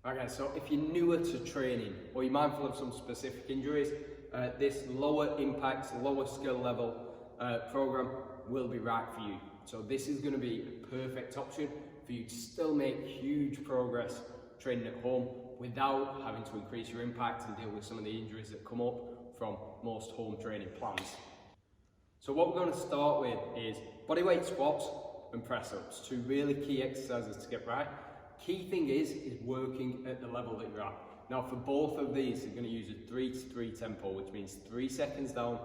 Right guys, so if you're newer to training or you're mindful of some specific injuries, this lower impact, lower skill level program will be right for you. So this is going to be a perfect option for you to still make huge progress training at home without having to increase your impact and deal with some of the injuries that come up from most home training plans. So what we're going to start with is bodyweight squats and press ups, two really key exercises to get right. Key thing is working at the level that you're at. Now for both of these, you're going to use a 3 to 3 tempo, which means 3 seconds down,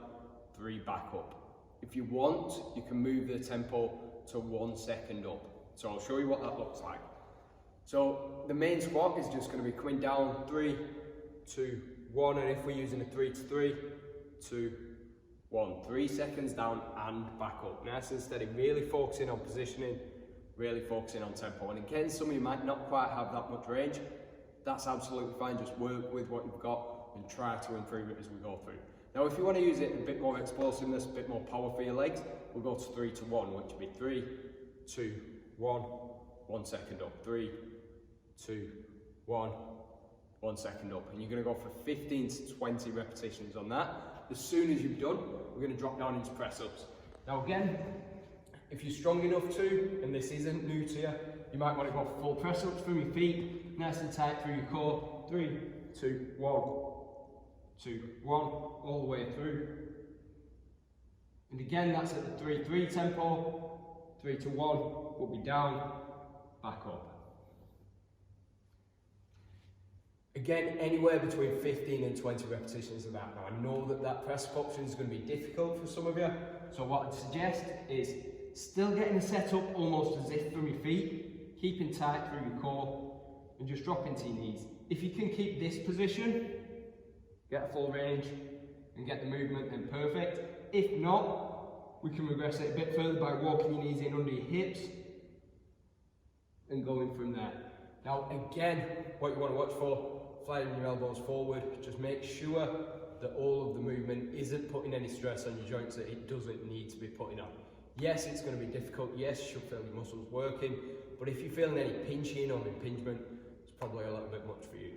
3 back up. If you want, you can move the tempo to 1 second up. So I'll show you what that looks like. So the main squat is just going to be coming down 3, 2, 1, and if we're using a 3 to 3, 2, 1, 3 seconds down and back up. Nice and steady, really focusing on positioning, really focusing on tempo. And again, some of you might not quite have that much range. That's absolutely fine. Just work with what you've got and try to improve it as we go through. Now, if you want to use it a bit more explosiveness, a bit more power for your legs, we'll go to 3 to 1, which would be 3, 2, 1, 1 second up, 3, 2, 1, 1 second up. And you're going to go for 15 to 20 repetitions on that. As soon as you've done, we're going to drop down into press ups. Now again, if you're strong enough to, and this isn't new to you, you might want to go for full press ups from your feet, nice and tight through your core. 3, 2, 1, 2, 1, all the way through. And again, that's at the 3, 3 tempo. 3 to 1, we'll be down, back up. Again, anywhere between 15 and 20 repetitions of that. Now I know that press up option is going to be difficult for some of you, so what I'd suggest is still getting the setup almost as if from your feet, keeping tight through your core and just dropping to your knees. If you can keep this position, get a full range and get the movement, then perfect. If not, we can regress it a bit further by walking your knees in under your hips and going from there. Now again, what you want to watch for, flying your elbows forward, just make sure that all of the movement isn't putting any stress on your joints that it doesn't need to be putting on. Yes, it's going to be difficult, yes, you should feel your muscles working, but if you're feeling any pinching or impingement, it's probably a little bit much for you.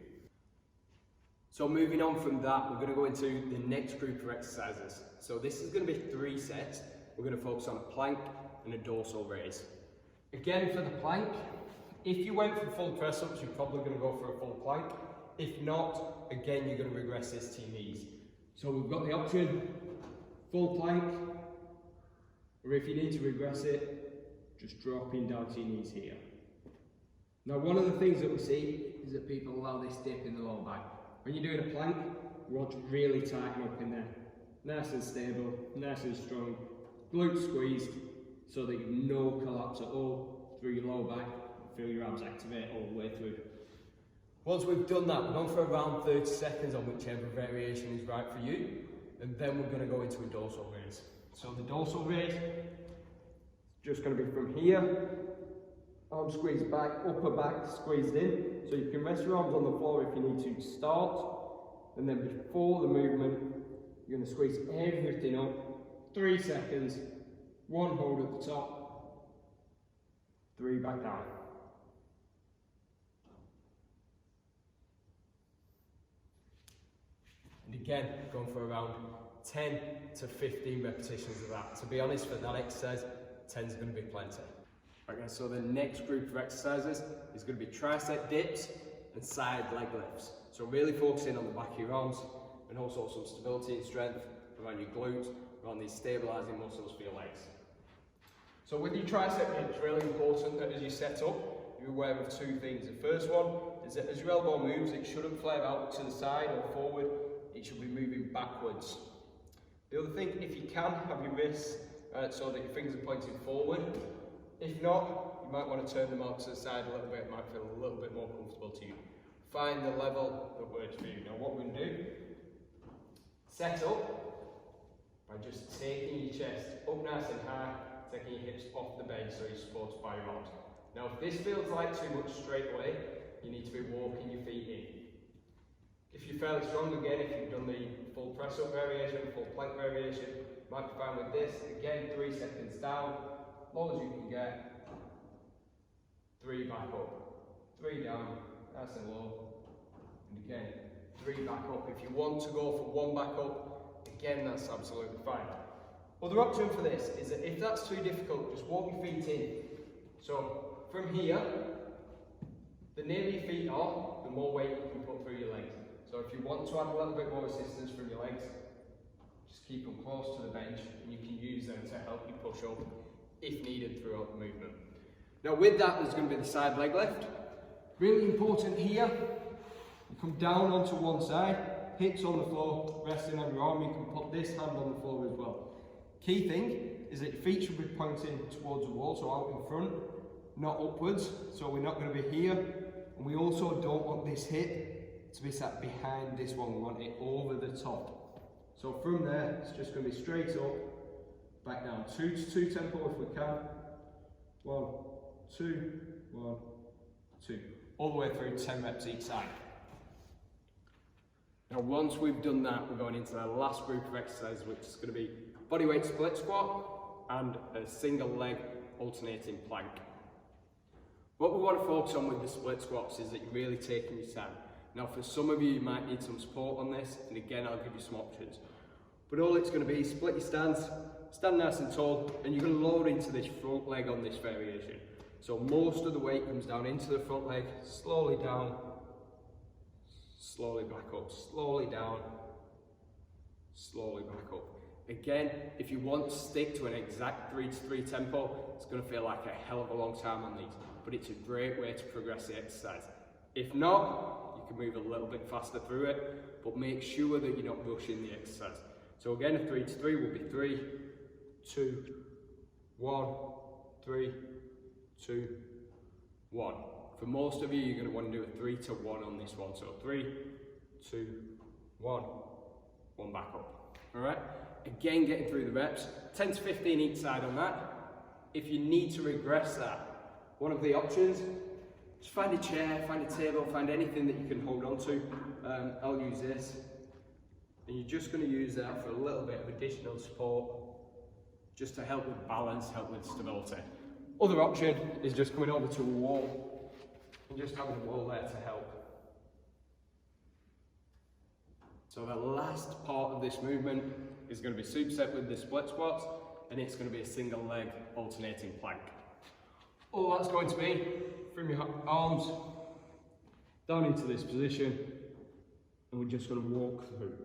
So moving on from that, we're going to go into the next group of exercises. So this is going to be 3 sets. We're going to focus on a plank and a dorsal raise. Again, for the plank, if you went for full press ups, you're probably going to go for a full plank. If not, again, you're going to regress this to your knees. So we've got the option, full plank, or if you need to regress it, just dropping down to your knees here. Now, one of the things that we see is that people allow this dip in the lower back. When you're doing a plank, you want to really tighten up in there. Nice and stable, nice and strong, glutes squeezed, so that you've no collapse at all through your lower back. Feel your abs activate all the way through. Once we've done that, we're going for around 30 seconds on whichever variation is right for you, and then we're going to go into a dorsal raise. So the dorsal raise is just going to be from here, arms squeezed back, upper back squeezed in, so you can rest your arms on the floor if you need to start, and then before the movement, you're going to squeeze everything up, 3 seconds, 1 hold at the top, 3 back down. And again, going for around 10 to 15 repetitions of that. To be honest, for that exercise, 10 is going to be plenty. Okay, so the next group of exercises is going to be tricep dips and side leg lifts. So really focusing on the back of your arms and also some stability and strength around your glutes, around these stabilising muscles for your legs. So with your tricep dips, it's really important that as you set up, you're aware of 2 things. The first one is that as your elbow moves, it shouldn't flare out to the side or forward. It should be moving backwards. The other thing, if you can, have your wrists so that your fingers are pointing forward. If not, you might want to turn them out to the side a little bit. It might feel a little bit more comfortable to you. Find the level that works for you. Now what we're going to do, set up by just taking your chest up nice and high, taking your hips off the bench so you're supported by your arms. Now if this feels like too much straight away, you need to be walking your feet in. If you're fairly strong, again, if you've done the full press up variation, full plank variation, you might be fine with this. Again, 3 seconds down, as long as you can get. 3 back up, 3 down, nice and low. And again, 3 back up. If you want to go for 1 back up, again, that's absolutely fine. Other option for this is that if that's too difficult, just walk your feet in. So from here, the nearer your feet are, the more weight you can put through your legs. So if you want to add a little bit more assistance from your legs, just keep them close to the bench and you can use them to help you push up if needed throughout the movement. Now with that, there's going to be the side leg lift. Really important here, you come down onto one side, hips on the floor, resting on your arm. You can put this hand on the floor as well. Key thing is that your feet should be pointing towards the wall, so out in front, not upwards. So we're not going to be here, and we also don't want this hip to be sat behind this one. We want it over the top. So from there, it's just going to be straight up, back down. 2 to 2 tempo if we can. 1, 2, 1, 2. All the way through 10 reps each side. Now once we've done that, we're going into the last group of exercises, which is going to be bodyweight split squat and a single leg alternating plank. What we want to focus on with the split squats is that you're really taking your time. Now for some of you, you might need some support on this, and again I'll give you some options. But all it's going to be, split your stance, stand nice and tall, and you're going to load into this front leg on this variation. So most of the weight comes down into the front leg, slowly down, slowly back up, slowly down, slowly back up. Again, if you want to stick to an exact 3 to 3 tempo, it's going to feel like a hell of a long time on these, but it's a great way to progress the exercise. If not, you can move a little bit faster through it, but make sure that you're not rushing the exercise. So again, a 3 to 3 will be 3, 2, 1, 3, 2, 1. For most of you, you're going to want to do a 3 to 1 on this one. So 3, 2, 1, 1 back up. All right? Again, getting through the reps, 10 to 15 each side on that. If you need to regress that, one of the options, just find a chair, find a table, find anything that you can hold on to. I'll use this. And you're just going to use that for a little bit of additional support, just to help with balance, help with stability. Other option is just coming over to a wall and just having a wall there to help. So the last part of this movement is going to be superset with the split squats, and it's going to be a single leg alternating plank. All that's going to be from your arms down into this position, and we're just going to walk through.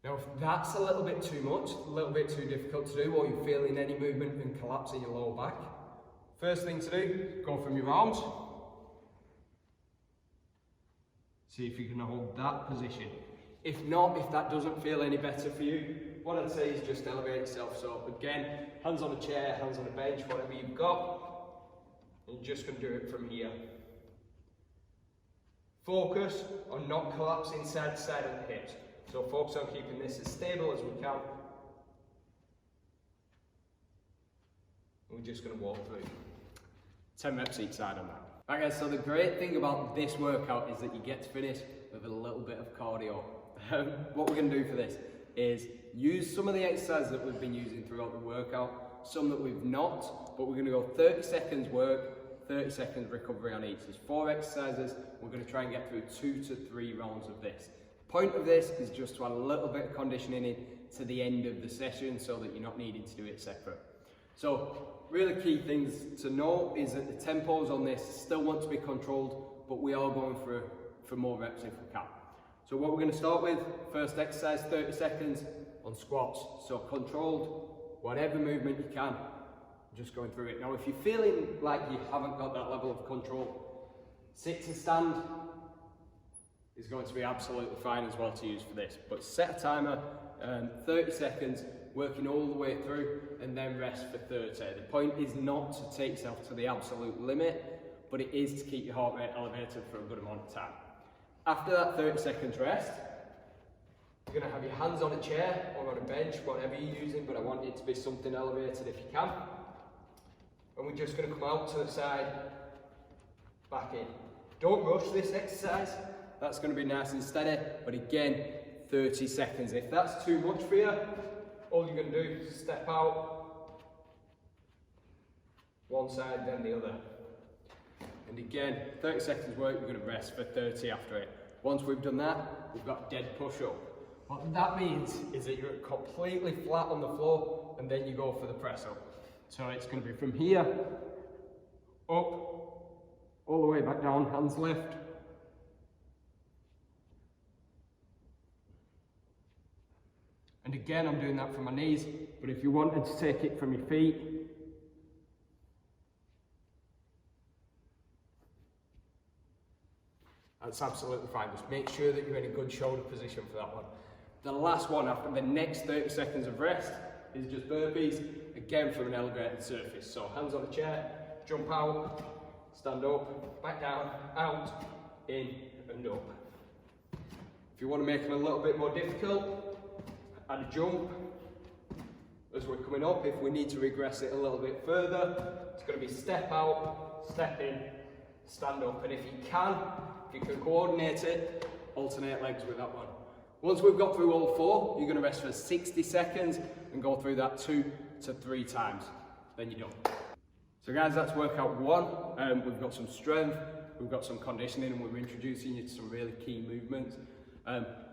Now if that's a little bit too much, a little bit too difficult to do, or you're feeling any movement and collapse in your lower back, first thing to do, go from your arms. See if you can hold that position. If not, if that doesn't feel any better for you, what I'd say is just elevate yourself. So again, hands on a chair, hands on a bench, whatever you've got, and you're just going to do it from here. Focus on not collapsing side to side of the hips. So focus on keeping this as stable as we can. And we're just going to walk through. 10 reps each side on that. Right guys, so the great thing about this workout is that you get to finish with a little bit of cardio. What we're going to do for this is use some of the exercises that we've been using throughout the workout, some that we've not, but we're going to go 30 seconds work, 30 seconds recovery on each. There's 4 exercises. We're going to try and get through 2 to 3 rounds of this. Point of this is just to add a little bit of conditioning in to the end of the session so that you're not needing to do it separate. So really key things to know is that the tempos on this still want to be controlled, but we are going for more reps if we can. So what we're going to start with, first exercise, 30 seconds on squats. So controlled, whatever movement you can, just going through it. Now if you're feeling like you haven't got that level of control, sit to stand is going to be absolutely fine as well to use for this. But set a timer, 30 seconds, working all the way through, and then rest for 30. The point is not to take yourself to the absolute limit, but it is to keep your heart rate elevated for a good amount of time. After that 30 seconds rest, you're going to have your hands on a chair or on a bench, whatever you're using, but I want it to be something elevated if you can. And we're just going to come out to the side, back in. Don't rush this exercise. That's going to be nice and steady, but again, 30 seconds. If that's too much for you, all you're going to do is step out, one side, then the other. again, 30 seconds work, you're going to rest for 30 after it. Once we've done that, we've got dead push-up. What that means is that you're completely flat on the floor and then you go for the press-up. So it's going to be from here, up, all the way back down, hands left. And again, I'm doing that from my knees, but if you wanted to take it from your feet, that's absolutely fine. Just make sure that you're in a good shoulder position for that one. The last one after the next 30 seconds of rest is just burpees, again from an elevated surface. So hands on the chair, jump out, stand up, back down, out, in and up. If you want to make them a little bit more difficult, add a jump as we're coming up. If we need to regress it a little bit further, it's going to be step out, step in, stand up, and if you can coordinate it, alternate legs with that one. Once we've got through all four, you're going to rest for 60 seconds and go through that 2 to 3 times. Then you're done. So guys, that's workout 1. We've got some strength, we've got some conditioning, and we're introducing you to some really key movements.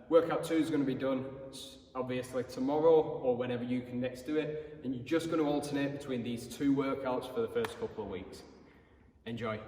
Workout 2 is going to be done obviously tomorrow or whenever you can next do it, and you're just going to alternate between these 2 workouts for the first couple of weeks. Enjoy.